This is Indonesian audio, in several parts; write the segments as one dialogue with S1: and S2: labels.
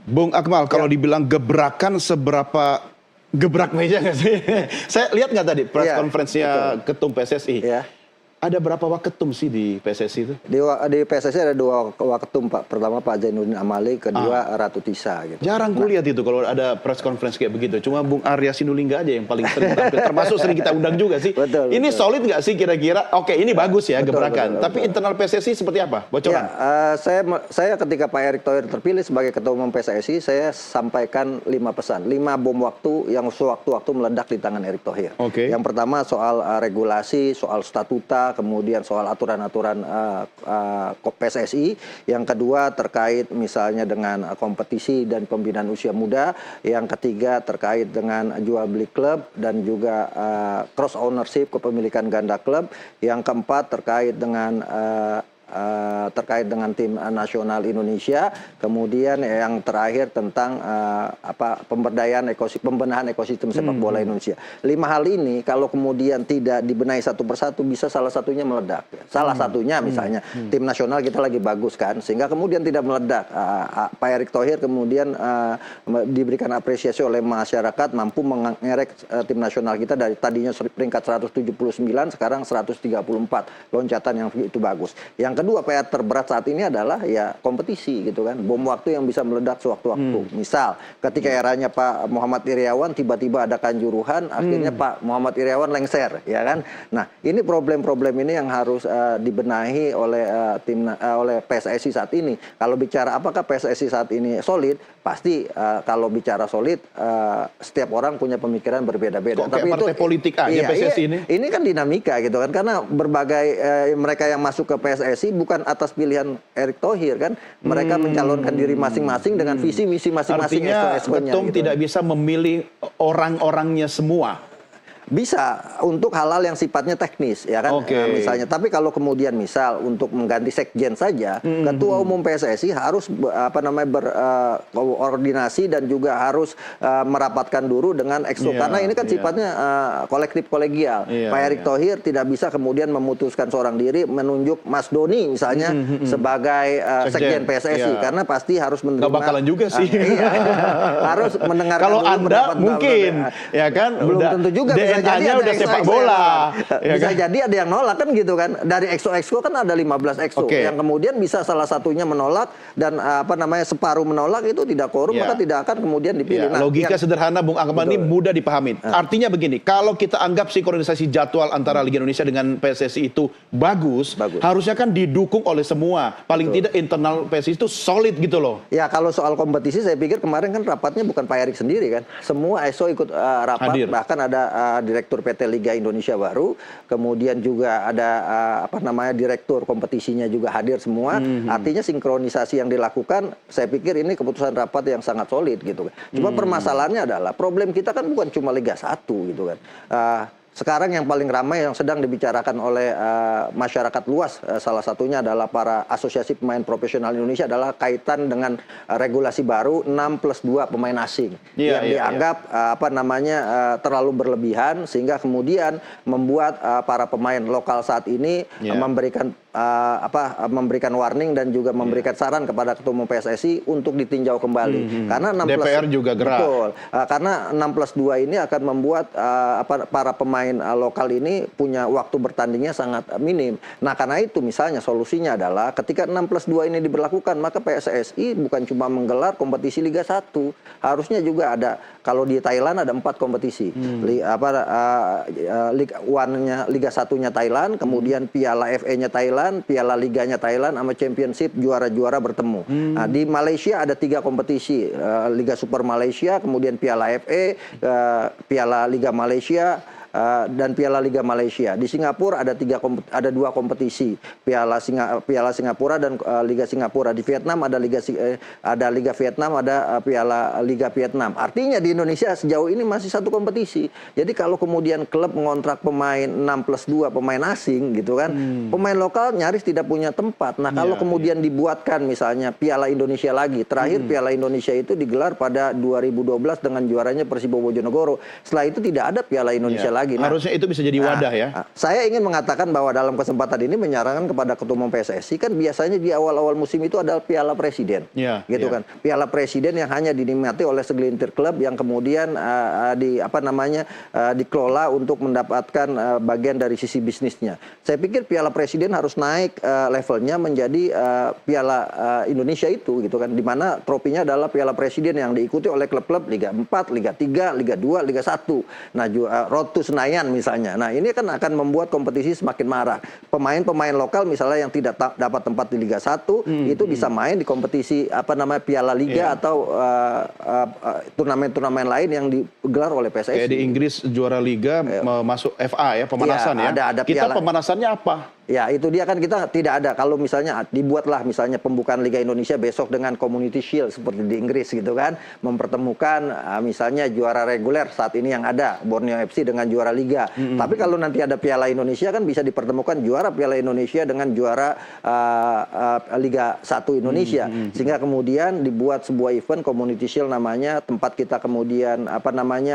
S1: Bung Akmal, kalau dibilang gebrakan seberapa gebrak meja nggak sih? Saya lihat nggak tadi press conference-nya Ketum PSSI? Ada berapa waketum sih di PSSI itu?
S2: Di PSSI ada 2 waketum, Pak. Pertama Pak Zainuddin Amali, kedua Ratu Tisa. Gitu.
S1: Jarang kulihat itu kalau ada press conference kayak begitu. Cuma Bung Arya Sinulinga aja yang paling sering tampil. Termasuk sering kita undang juga sih. Ini solid nggak sih kira-kira? Oke, ini bagus ya gebrakan. Tapi internal PSSI seperti apa? Bocoran?
S2: Ya, saya ketika Pak Erick Thohir terpilih sebagai Ketua Umum PSSI, saya sampaikan 5 pesan. 5 bom waktu yang sewaktu-waktu meledak di tangan Erick Thohir. Yang pertama soal regulasi, soal statuta, kemudian soal aturan-aturan PSSI. Yang kedua terkait misalnya dengan kompetisi dan pembinaan usia muda. Yang ketiga terkait dengan jual beli klub dan juga cross ownership kepemilikan ganda klub. Yang keempat terkait dengan tim nasional Indonesia, kemudian yang terakhir tentang pembenahan ekosistem sepak bola Indonesia. 5 hal ini kalau kemudian tidak dibenahi satu persatu bisa salah satunya meledak. Salah satunya misalnya tim nasional kita lagi bagus kan, sehingga kemudian tidak meledak. Pak Erick Thohir kemudian diberikan apresiasi oleh masyarakat mampu mengerek tim nasional kita dari tadinya peringkat 179 sekarang 134, loncatan yang itu bagus. Yang kedua PR terberat saat ini adalah ya kompetisi gitu kan, bom waktu yang bisa meledak sewaktu-waktu. Misal ketika eranya Pak Muhammad Iryawan tiba-tiba ada kanjuruhan, akhirnya Pak Muhammad Iryawan lengser, ya kan. Nah ini problem-problem ini yang harus dibenahi oleh oleh PSSI saat ini. Kalau bicara apakah PSSI saat ini solid, pasti kalau bicara solid setiap orang punya pemikiran berbeda-beda.
S1: Tapi partai politik aja PSSI ini.
S2: Ini kan dinamika gitu kan, karena berbagai mereka yang masuk ke PSSI bukan atas pilihan Erick Thohir kan, mereka mencalonkan diri masing-masing dengan visi misi masing-masing.
S1: Artinya ketum gitu. Tidak bisa memilih orang-orangnya semua.
S2: Bisa untuk hal-hal yang sifatnya teknis ya kan, misalnya. Tapi kalau kemudian misal untuk mengganti sekjen saja, ketua umum PSSI harus berkoordinasi dan juga harus merapatkan dulu dengan exco, karena ini kan sifatnya kolektif kolegial. Pak Erick Thohir tidak bisa kemudian memutuskan seorang diri menunjuk Mas Doni misalnya sebagai sekjen PSSI, karena pasti harus menerima.
S1: Nggak bakalan juga sih.
S2: Harus mendengarkan.
S1: Kalau Anda mungkin, ya kan,
S2: belum tentu juga.
S1: DNA-nya udah sepak bola.
S2: Bisa jadi ada yang nolak kan gitu kan. Dari exco kan ada 15 exco yang kemudian bisa salah satunya menolak dan separuh menolak itu tidak korup, maka tidak akan kemudian dipilih.
S1: Nah, logika sederhana Bung Akmal ini mudah dipahami. Artinya begini, kalau kita anggap sinkronisasi jadwal antara Liga Indonesia dengan PSSI itu bagus, harusnya kan didukung oleh semua. Paling tidak internal PSSI itu solid gitu loh. Ya
S2: kalau soal kompetisi saya pikir kemarin kan rapatnya bukan Pak Erick sendiri kan. Semua exco ikut rapat, bahkan ada Direktur PT Liga Indonesia baru, kemudian juga ada Direktur kompetisinya juga hadir semua. Artinya sinkronisasi yang dilakukan, saya pikir ini keputusan rapat yang sangat solid gitu kan. Cuma permasalahannya adalah problem kita kan bukan cuma Liga 1 gitu kan. Sekarang yang paling ramai yang sedang dibicarakan oleh masyarakat luas, salah satunya adalah para asosiasi pemain profesional Indonesia, adalah kaitan dengan regulasi baru 6+2 pemain asing yang dianggap terlalu berlebihan, sehingga kemudian membuat para pemain lokal saat ini memberikan warning dan juga memberikan saran kepada Ketua Umum PSSI untuk ditinjau kembali. Karena
S1: DPR juga gerak.
S2: Betul. Karena 6+2 ini akan membuat para pemain lokal ini punya waktu bertandingnya sangat minim. Nah, karena itu misalnya solusinya adalah ketika 6+2 ini diberlakukan, maka PSSI bukan cuma menggelar kompetisi Liga 1, harusnya juga ada, kalau di Thailand ada 4 kompetisi. Liga 1-nya Thailand, kemudian Piala FA-nya Thailand, Piala Liganya Thailand, sama Championship juara-juara bertemu. Nah, di Malaysia ada 3 kompetisi, Liga Super Malaysia, kemudian Piala FA, Piala Liga Malaysia, dan Piala Liga Malaysia. Di Singapura ada 2 kompetisi, Piala Singapura dan Liga Singapura. Di Vietnam ada Liga Vietnam, ada Piala Liga Vietnam. Artinya di Indonesia sejauh ini masih 1 kompetisi. Jadi kalau kemudian klub mengontrak pemain 6+2 pemain asing gitu kan, pemain lokal nyaris tidak punya tempat. Nah, kalau kemudian dibuatkan misalnya Piala Indonesia lagi, terakhir Piala Indonesia itu digelar pada 2012 dengan juaranya Persibo Bojonegoro. Setelah itu tidak ada Piala Indonesia lagi. lagi. Nah,
S1: harusnya itu bisa jadi wadah ya.
S2: Saya ingin mengatakan bahwa dalam kesempatan ini menyarankan kepada Ketua Umum PSSI, kan biasanya di awal-awal musim itu adalah Piala Presiden, gitu kan. Piala Presiden yang hanya dinikmati oleh segelintir klub yang kemudian dikelola untuk mendapatkan bagian dari sisi bisnisnya. Saya pikir Piala Presiden harus naik levelnya menjadi Piala Indonesia itu, gitu kan, di mana tropinya adalah Piala Presiden yang diikuti oleh klub-klub Liga 4, Liga 3, Liga 2, Liga 1. Nah, Road to Senayan misalnya. Nah, ini kan akan membuat kompetisi semakin marah. Pemain-pemain lokal misalnya yang tidak dapat tempat di Liga 1 itu bisa main di kompetisi Piala Liga atau turnamen-turnamen lain yang digelar oleh PSSI.
S1: Kayak di Inggris juara Liga masuk FA ya, pemanasan ya.
S2: Ada
S1: Kita
S2: piala.
S1: Pemanasannya apa?
S2: Ya, itu dia kan, kita tidak ada. Kalau misalnya dibuatlah misalnya pembukaan Liga Indonesia besok dengan Community Shield seperti di Inggris, gitu kan, mempertemukan misalnya juara reguler saat ini yang ada Borneo FC dengan juara Liga. Tapi kalau nanti ada Piala Indonesia kan bisa dipertemukan juara Piala Indonesia dengan juara Liga 1 Indonesia. Sehingga kemudian dibuat sebuah event Community Shield namanya, tempat kita kemudian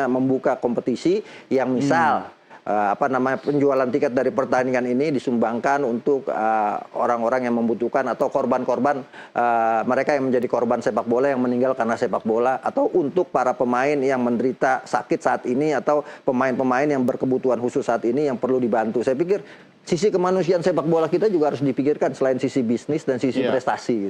S2: membuka kompetisi yang misal penjualan tiket dari pertandingan ini disumbangkan untuk orang-orang yang membutuhkan atau korban-korban mereka yang menjadi korban sepak bola yang meninggal karena sepak bola, atau untuk para pemain yang menderita sakit saat ini atau pemain-pemain yang berkebutuhan khusus saat ini yang perlu dibantu. Saya pikir sisi kemanusiaan sepak bola kita juga harus dipikirkan selain sisi bisnis dan sisi prestasi.